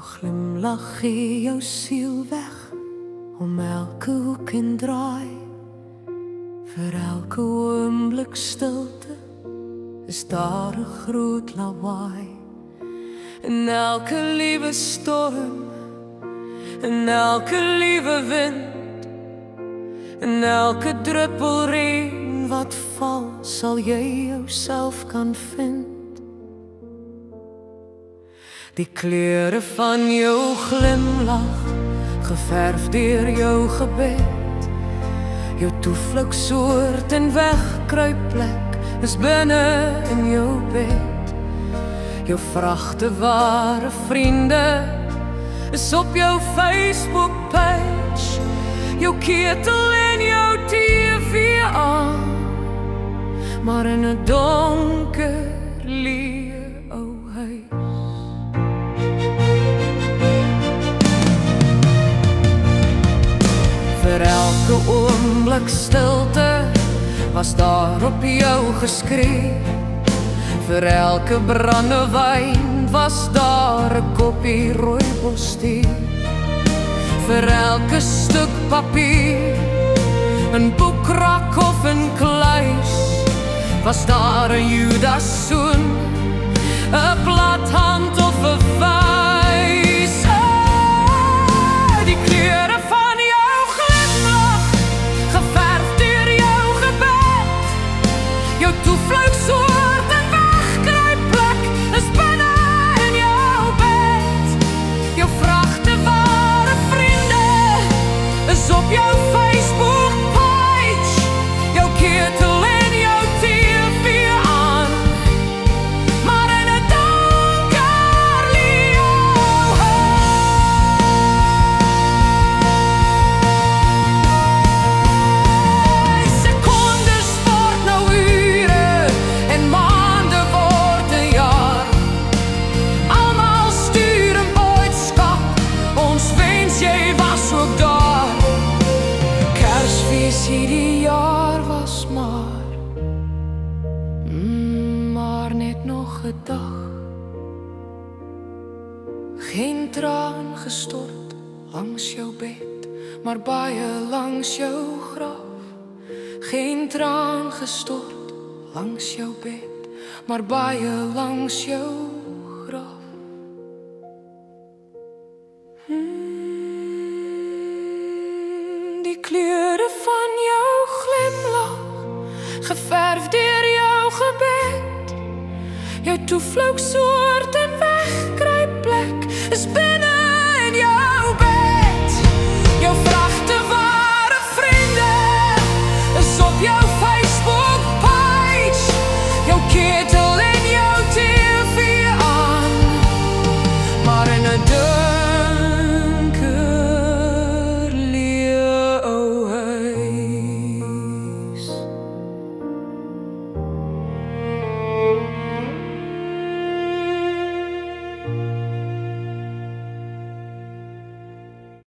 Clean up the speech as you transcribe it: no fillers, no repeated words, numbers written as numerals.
Jou glimlach gee jou siel weg om elke hoek en draai. Vir elke oomblik stilte is daar 'n groot lawaai. In elke liewe storm, in elke liewe wind, in elke druppel reën wat val, sal jy jouself kan vind. Die kleure van jou glimlach, geverf deur jou gebed, jou toevlugsoord en wegkruipplek is binne in jou bed. Jou vragte ware vriende is op jou Facebook page, jou ketel en jou TV aan, maar in 'n donker leë ou huis. Vir elke oomblik stilte was daar op jou geskryf. Vir elke brandewyn was daar 'n koppie rooibos tee. Vir elke stuk papier, 'n boekrak of 'n kluis, was daar 'n Judas soen, 'n plathand of 'n wys. Die kleure van jou glimlach, geverf deur jou gebed, jou toevlugsoord en wegkruipplek is binne in jou bed. Jou vragte ware vriende is op jou Facebook page, jou ketel en jou TV aan, maar in 'n donker leë huis. Sekondes word nou ure en maande word 'n jaar. Almal stuur 'n boodskap, ons wens jy was ook daar. Kersfees hierdie jaar was maar net nog 'n dag. Geen traan gestort langs jou bed, maar baie langs jou graf. Geen traan gestort langs jou bed, maar baie langs jou graf. Die kleure van jou glimlach, geverf deur jou gebed, jou toevlugsoord